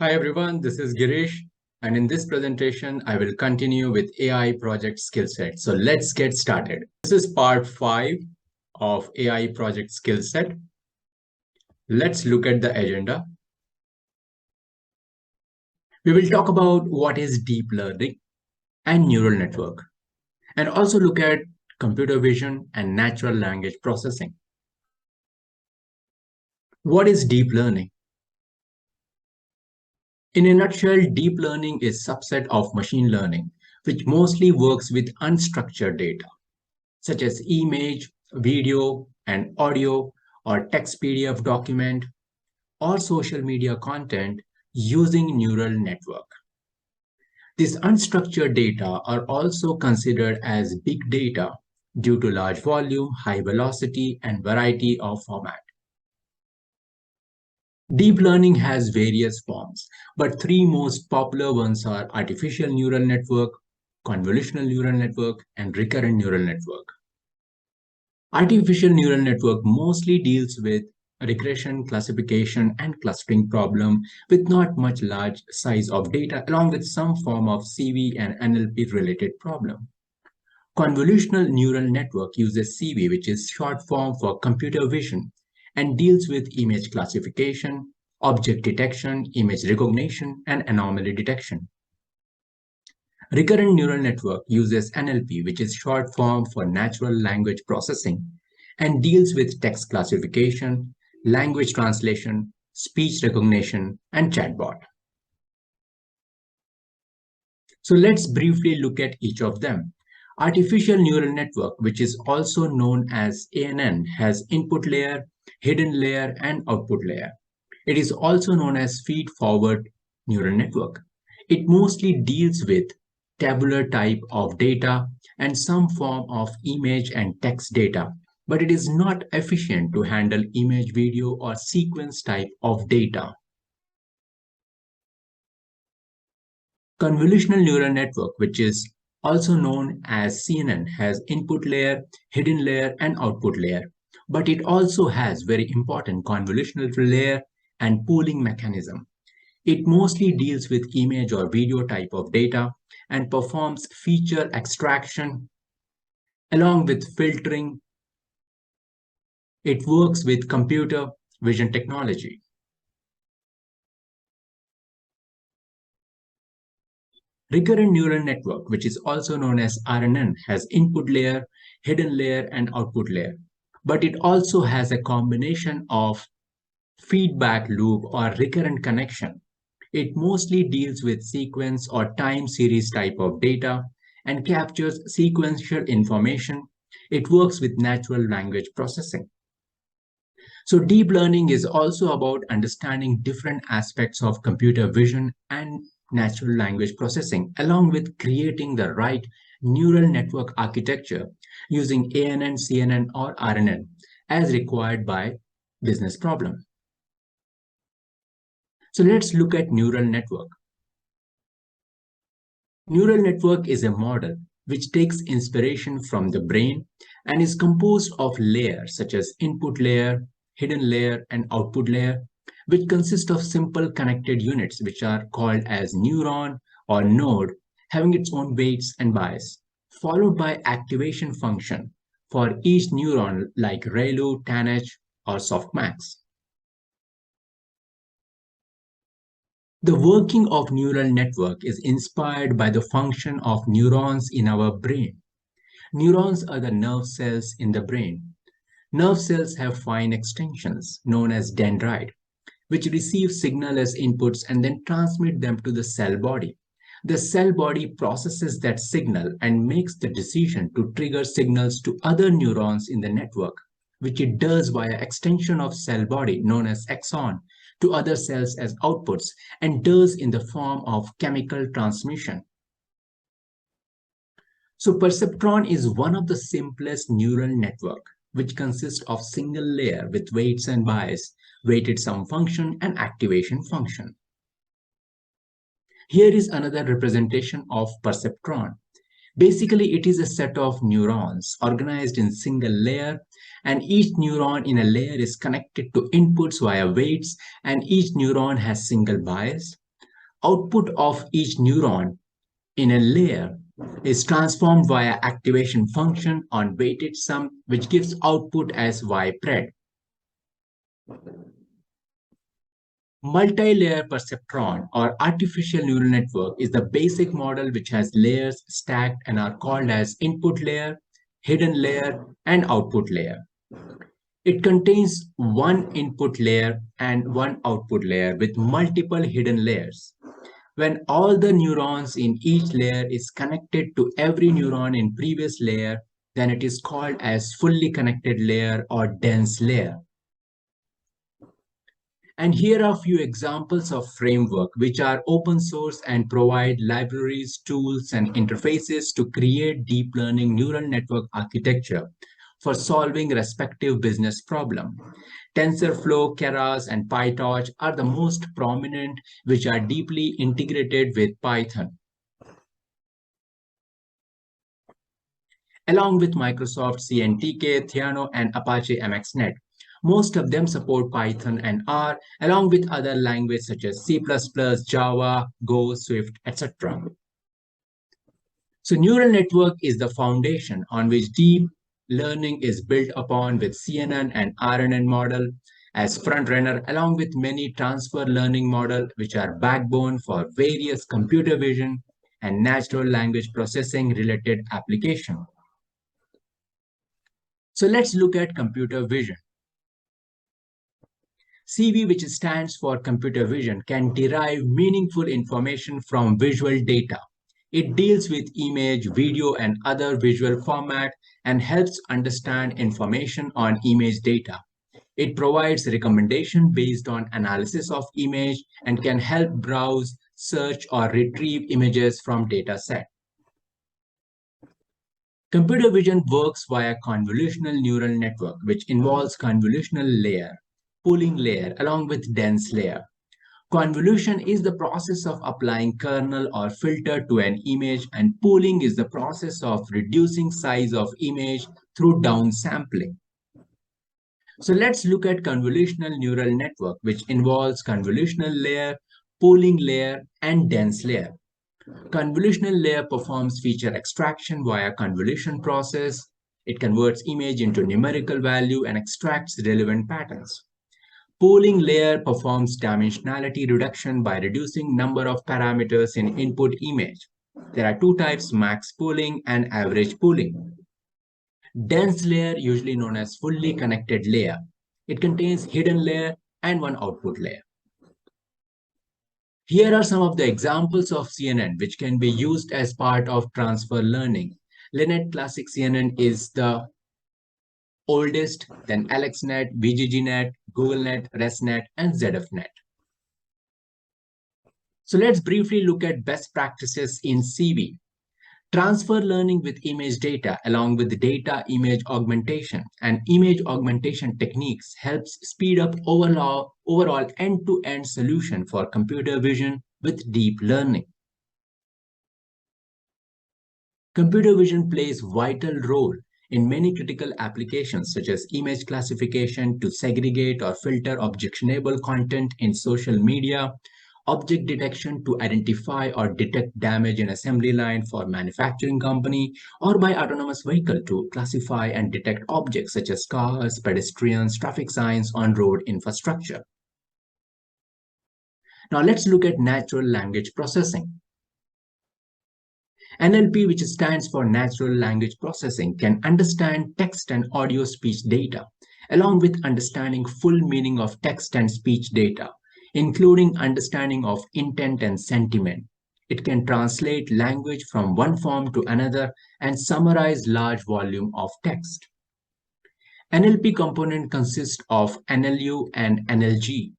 Hi everyone, this is Girish, and in this presentation, I will continue with AI project Skillset. So let's get started. This is part 5 of AI project Skillset. Let's look at the agenda. We will talk about what is deep learning and neural network, and also look at computer vision and natural language processing. What is deep learning? In a nutshell, deep learning is a subset of machine learning, which mostly works with unstructured data, such as image, video, and audio, or text PDF document, or social media content using neural network. These unstructured data are also considered as big data due to large volume, high velocity, and variety of format. Deep learning has various forms, but three most popular ones are artificial neural network, convolutional neural network, and recurrent neural network. Artificial neural network mostly deals with regression, classification, and clustering problem with not much large size of data along with some form of CV and NLP related problem. Convolutional neural network uses CV, which is short form for computer vision, and deals with image classification, object detection, image recognition, and anomaly detection. Recurrent neural network uses NLP, which is short form for natural language processing, and deals with text classification, language translation, speech recognition, and chatbot. So let's briefly look at each of them. Artificial neural network, which is also known as ANN, has input layer, hidden layer, and output layer. It is also known as feed-forward neural network. It mostly deals with tabular type of data and some form of image and text data, but it is not efficient to handle image, video, or sequence type of data. Convolutional neural network, which is also known as CNN, has input layer, hidden layer, and output layer, but it also has very important convolutional layer and pooling mechanism. It mostly deals with image or video type of data and performs feature extraction along with filtering. It works with computer vision technology. Recurrent neural network, which is also known as RNN, has input layer, hidden layer, and output layer, but it also has a combination of feedback loop or recurrent connection. It mostly deals with sequence or time series type of data and captures sequential information. It works with natural language processing. So deep learning is also about understanding different aspects of computer vision and natural language processing, along with creating the right neural network architecture using ANN, CNN, or RNN as required by business problem. So let's look at neural network. Neural network is a model which takes inspiration from the brain and is composed of layers such as input layer, hidden layer, and output layer, which consist of simple connected units which are called as neuron or node, having its own weights and bias, followed by activation function for each neuron like ReLU, TANH, or softmax. The working of neural network is inspired by the function of neurons in our brain. Neurons are the nerve cells in the brain. Nerve cells have fine extensions known as dendrite, which receive signal as inputs and then transmit them to the cell body. The cell body processes that signal and makes the decision to trigger signals to other neurons in the network, which it does via extension of cell body known as axon to other cells as outputs and does in the form of chemical transmission. So perceptron is one of the simplest neural network, which consists of single layer with weights and bias, weighted sum function, and activation function. Here is another representation of perceptron. Basically, it is a set of neurons organized in single layer, and each neuron in a layer is connected to inputs via weights, and each neuron has single bias. Output of each neuron in a layer is transformed via activation function on weighted sum, which gives output as y pred. Multi-layer perceptron or artificial neural network is the basic model which has layers stacked and are called as input layer, hidden layer, and output layer. It contains one input layer and one output layer with multiple hidden layers. When all the neurons in each layer is connected to every neuron in previous layer, then it is called as fully connected layer or dense layer. And here are a few examples of framework which are open source and provide libraries, tools, and interfaces to create deep learning neural network architecture for solving respective business problem. TensorFlow, Keras, and PyTorch are the most prominent, which are deeply integrated with Python. Along with Microsoft CNTK, Theano, and Apache MXNet. Most of them support Python and R, along with other languages such as C++, Java, Go, Swift, etc. So neural network is the foundation on which deep learning is built upon, with CNN and RNN model as frontrunner, along with many transfer learning model, which are backbone for various computer vision and natural language processing related application. So let's look at computer vision. CV, which stands for computer vision, can derive meaningful information from visual data. It deals with image, video, and other visual format and helps understand information on image data. It provides recommendation based on analysis of image and can help browse, search, or retrieve images from data set. Computer vision works via convolutional neural network, which involves convolutional layer, pooling layer, along with dense layer. Convolution is the process of applying kernel or filter to an image, and pooling is the process of reducing size of image through downsampling. So let's look at convolutional neural network, which involves convolutional layer, pooling layer, and dense layer. Convolutional layer performs feature extraction via convolution process. It converts image into numerical value and extracts relevant patterns. Pooling layer performs dimensionality reduction by reducing number of parameters in input image. There are two types, max pooling and average pooling. Dense layer, usually known as fully connected layer. It contains hidden layer and one output layer. Here are some of the examples of CNN which can be used as part of transfer learning. Linnet Classic CNN is the oldest, then AlexNet, VGGNet, GoogleNet, ResNet, and ZFNet. So let's briefly look at best practices in CV. Transfer learning with image data along with data image augmentation and image augmentation techniques helps speed up overall end-to-end solution for computer vision with deep learning. Computer vision plays vital role in many critical applications such as image classification to segregate or filter objectionable content in social media, object detection to identify or detect damage in assembly line for manufacturing company, or by autonomous vehicle to classify and detect objects such as cars, pedestrians, traffic signs on road infrastructure. Now let's look at natural language processing. NLP, which stands for Natural Language Processing, can understand text and audio speech data, along with understanding full meaning of text and speech data, including understanding of intent and sentiment. It can translate language from one form to another and summarize large volume of text. NLP component consists of NLU and NLG.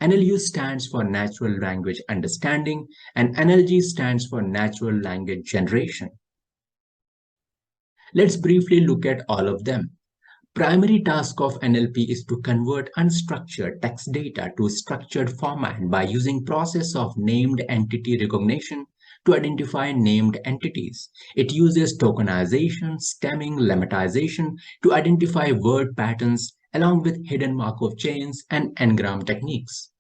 NLU stands for Natural Language Understanding and NLG stands for Natural Language Generation. Let's briefly look at all of them. Primary task of NLP is to convert unstructured text data to structured format by using process of named entity recognition to identify named entities. It uses tokenization, stemming, lemmatization to identify word patterns along with hidden Markov chains and n-gram techniques.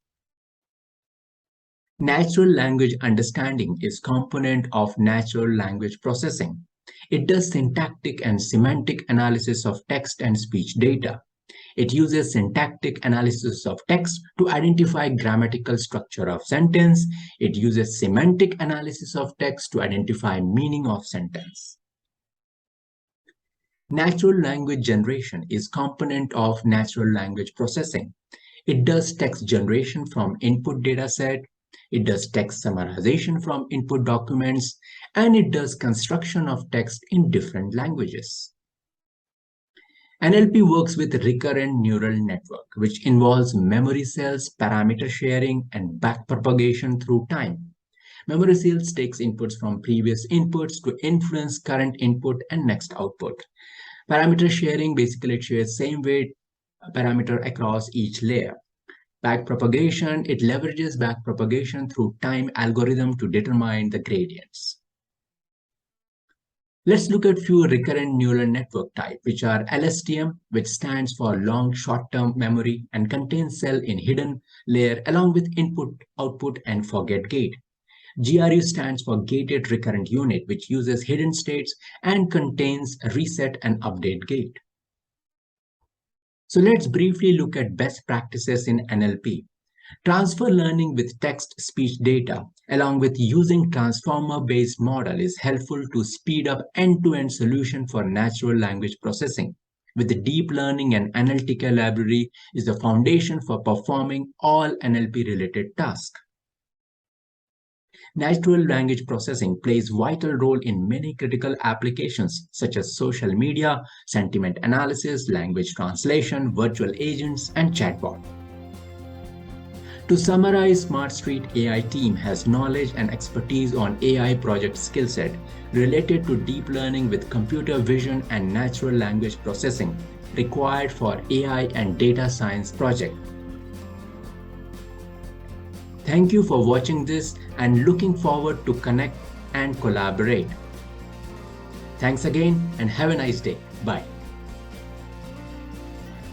Natural language understanding is component of natural language processing. It does syntactic and semantic analysis of text and speech data. It uses syntactic analysis of text to identify grammatical structure of sentence. It uses semantic analysis of text to identify meaning of sentence. Natural language generation is component of natural language processing. It does text generation from input dataset, it does text summarization from input documents, and it does construction of text in different languages. NLP works with recurrent neural network, which involves memory cells, parameter sharing, and backpropagation through time. Memory cells takes inputs from previous inputs to influence current input and next output. Parameter sharing basically shares same weight parameter across each layer. Backpropagation, it leverages backpropagation through time algorithm to determine the gradients. Let's look at few recurrent neural network type, which are LSTM, which stands for long short-term memory and contains cell in hidden layer along with input, output, and forget gate. GRU stands for gated recurrent unit, which uses hidden states and contains reset and update gate. So let's briefly look at best practices in NLP. Transfer learning with text-speech data, along with using transformer-based model, is helpful to speed up end-to-end solution for natural language processing. With the deep learning and analytical library is the foundation for performing all NLP-related tasks. Natural language processing plays vital role in many critical applications such as social media, sentiment analysis, language translation, virtual agents, and chatbot. To summarize, Smart Street AI team has knowledge and expertise on AI project Skillset related to deep learning with computer vision and natural language processing required for AI and data science project. Thank you for watching this and looking forward to connect and collaborate. Thanks again and have a nice day. Bye.